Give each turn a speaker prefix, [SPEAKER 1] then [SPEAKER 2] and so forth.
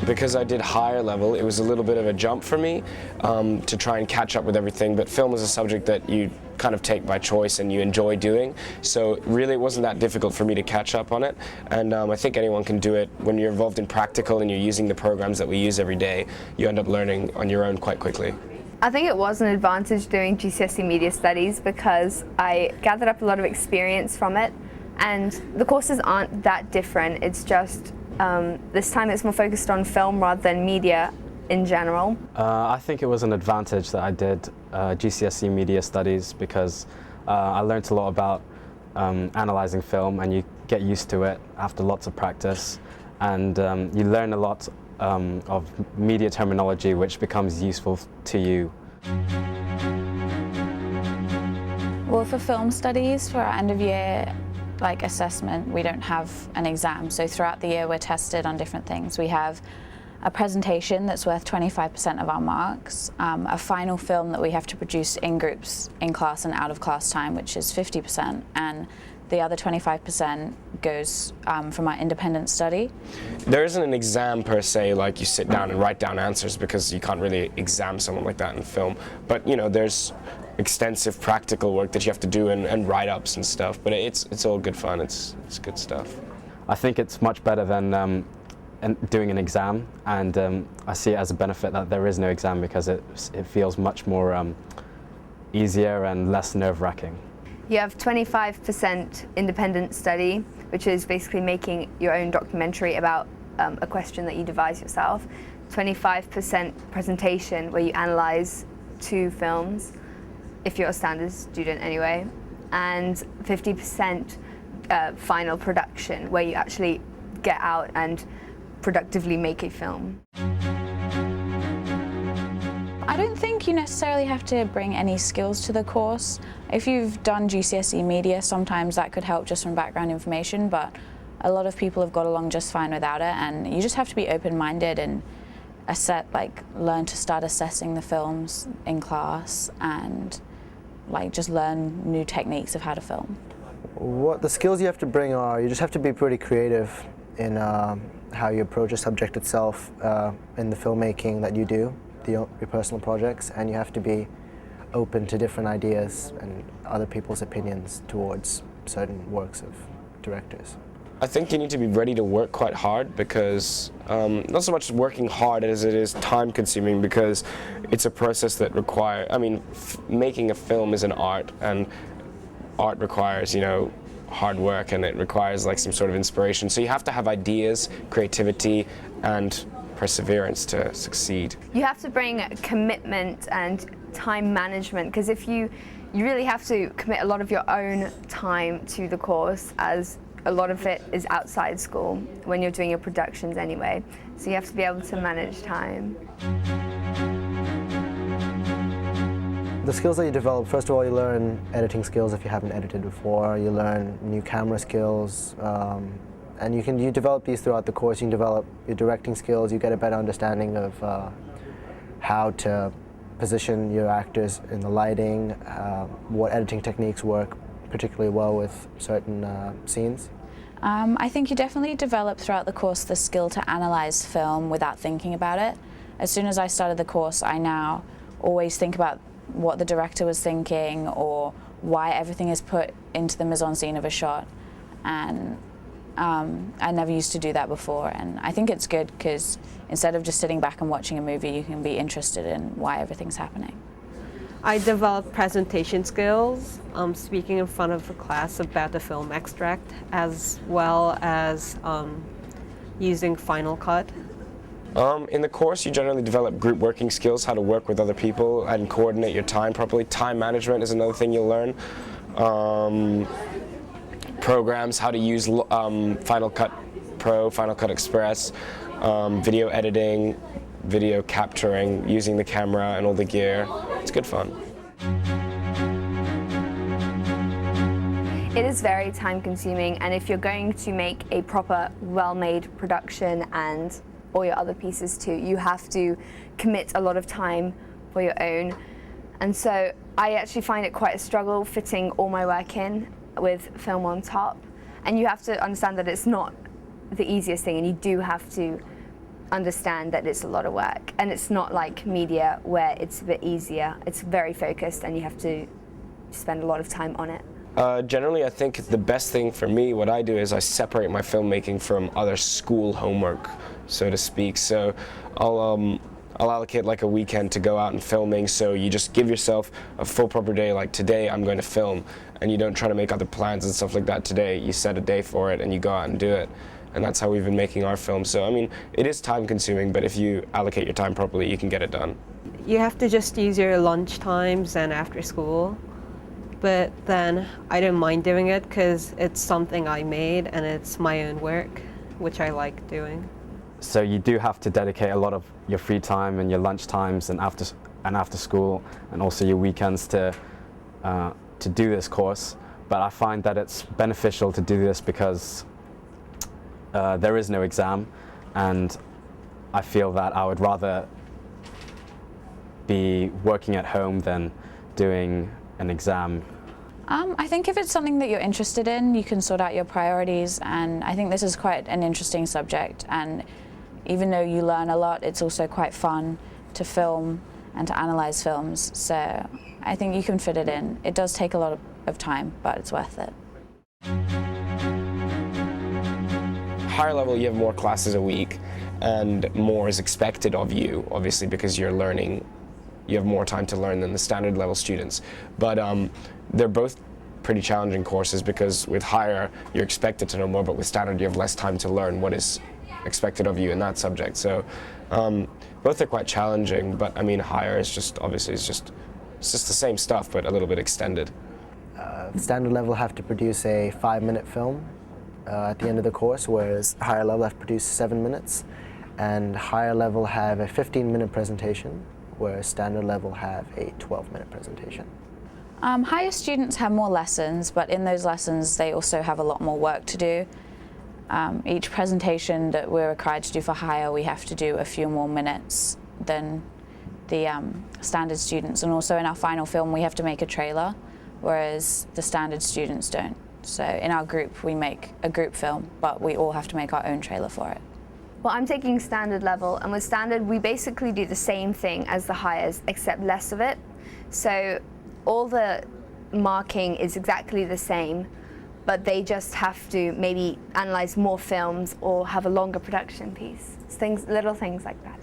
[SPEAKER 1] Because I did higher level, it was a little bit of a jump for me to try and catch up with everything, but film is a subject that you kind of take by choice and you enjoy doing, so really it wasn't that difficult for me to catch up on it, and I think anyone can do it. When you're involved in practical and you're using the programs that we use every day, you end up learning on your own quite quickly.
[SPEAKER 2] I think it was an advantage doing GCSE Media Studies because I gathered up a lot of experience from it, and the courses aren't that different. It's just this time it's more focused on film rather than media in general.
[SPEAKER 3] I think it was an advantage that I did GCSE Media Studies because I learned a lot about analysing film, and you get used to it after lots of practice, and you learn a lot of media terminology which becomes useful to you.
[SPEAKER 4] Well, for film studies, for our end of year assessment, we don't have an exam, so throughout the year we're tested on different things. We have a presentation that's worth 25% of our marks, a final film that we have to produce in groups, in class and out of class time, which is 50%, and the other 25% goes from our independent study.
[SPEAKER 1] There isn't an exam per se, like you sit down and write down answers, because you can't really exam someone like that in film, but you know, there's extensive practical work that you have to do and write-ups and stuff, but it's all good fun, it's good stuff.
[SPEAKER 3] I think it's much better than doing an exam, and I see it as a benefit that there is no exam because it feels much more easier and less nerve-wracking.
[SPEAKER 2] You have 25% independent study, which is basically making your own documentary about a question that you devise yourself. 25% presentation, where you analyse 2 films, if you're a standard student anyway, and 50% final production, where you actually get out and productively make a film.
[SPEAKER 4] I don't think you necessarily have to bring any skills to the course. If you've done GCSE Media, sometimes that could help just from background information, but a lot of people have got along just fine without it, and you just have to be open-minded and learn to start assessing the films in class and just learn new techniques of how to film.
[SPEAKER 5] What the skills you have to bring are, you just have to be pretty creative in how you approach a subject itself in the filmmaking that you do, your personal projects, and you have to be open to different ideas and other people's opinions towards certain works of directors.
[SPEAKER 1] I think you need to be ready to work quite hard, because not so much working hard as it is time consuming, because it's a process that making a film is an art, and art requires, hard work, and it requires some sort of inspiration. So you have to have ideas, creativity, and perseverance to succeed.
[SPEAKER 2] You have to bring commitment and time management, because if you really have to commit a lot of your own time to the course, as a lot of it is outside school when you're doing your productions anyway. So you have to be able to manage time.
[SPEAKER 5] The skills that you develop, first of all, you learn editing skills if you haven't edited before. You learn new camera skills, and you develop these throughout the course. You can develop your directing skills. You get a better understanding of how to position your actors in the lighting, what editing techniques work particularly well with certain scenes.
[SPEAKER 4] I think you definitely develop throughout the course the skill to analyse film without thinking about it. As soon as I started the course, I now always think about what the director was thinking or why everything is put into the mise-en-scene of a shot, and I never used to do that before, and I think it's good because instead of just sitting back and watching a movie, you can be interested in why everything's happening.
[SPEAKER 6] I developed presentation skills, speaking in front of a class about the film extract, as well as using Final Cut.
[SPEAKER 1] In the course, you generally develop group working skills, how to work with other people and coordinate your time properly. Time management is another thing you'll learn. Programs, how to use Final Cut Pro, Final Cut Express, video editing, video capturing, using the camera and all the gear. It's good fun.
[SPEAKER 2] It is very time consuming, and if you're going to make a proper, well-made production and all your other pieces too, you have to commit a lot of time for your own. And so I actually find it quite a struggle fitting all my work in. with film on top. And you have to understand that it's not the easiest thing, and you do have to understand that it's a lot of work. And it's not like media where it's a bit easier. It's very focused and you have to spend a lot of time on it.
[SPEAKER 1] Generally, I think the best thing for me, what I do is I separate my filmmaking from other school homework, so to speak. So I'll allocate like a weekend to go out and filming, so you just give yourself a full proper day, like today I'm going to film, and you don't try to make other plans and stuff like that today. You set a day for it and you go out and do it. And that's how we've been making our film. So I mean, it is time consuming, but if you allocate your time properly, you can get it done.
[SPEAKER 6] You have to just use your lunch times and after school. But then I don't mind doing it because it's something I made and it's my own work, which I like doing.
[SPEAKER 3] So you do have to dedicate a lot of your free time and your lunch times and after school, and also your weekends to do this course. But I find that it's beneficial to do this because there is no exam, and I feel that I would rather be working at home than doing an exam.
[SPEAKER 4] I think if it's something that you're interested in, you can sort out your priorities, and I think this is quite an interesting subject, and even though you learn a lot, it's also quite fun to film and to analyze films, so I think you can fit it in. It does take a lot of time, but it's worth it.
[SPEAKER 1] Higher level, you have more classes a week and more is expected of you, obviously, because you're learning. You have more time to learn than the standard level students. But they're both pretty challenging courses because with higher, you're expected to know more, but with standard, you have less time to learn what is expected of you in that subject. So both are quite challenging, but I mean, higher is just, obviously, it's just the same stuff, but a little bit extended.
[SPEAKER 5] Standard level have to produce a 5-minute film at the end of the course, whereas higher level have to produce 7 minutes, and higher level have a 15-minute presentation, whereas standard level have a 12-minute presentation.
[SPEAKER 4] Higher students have more lessons, but in those lessons they also have a lot more work to do. Each presentation that we're required to do for higher, we have to do a few more minutes than the standard students, and also in our final film we have to make a trailer, whereas the standard students don't. So in our group we make a group film, but we all have to make our own trailer for it.
[SPEAKER 2] Well, I'm taking standard level, and with standard we basically do the same thing as the highers, except less of it. So all the marking is exactly the same, but they just have to maybe analyze more films or have a longer production piece. Little things like that.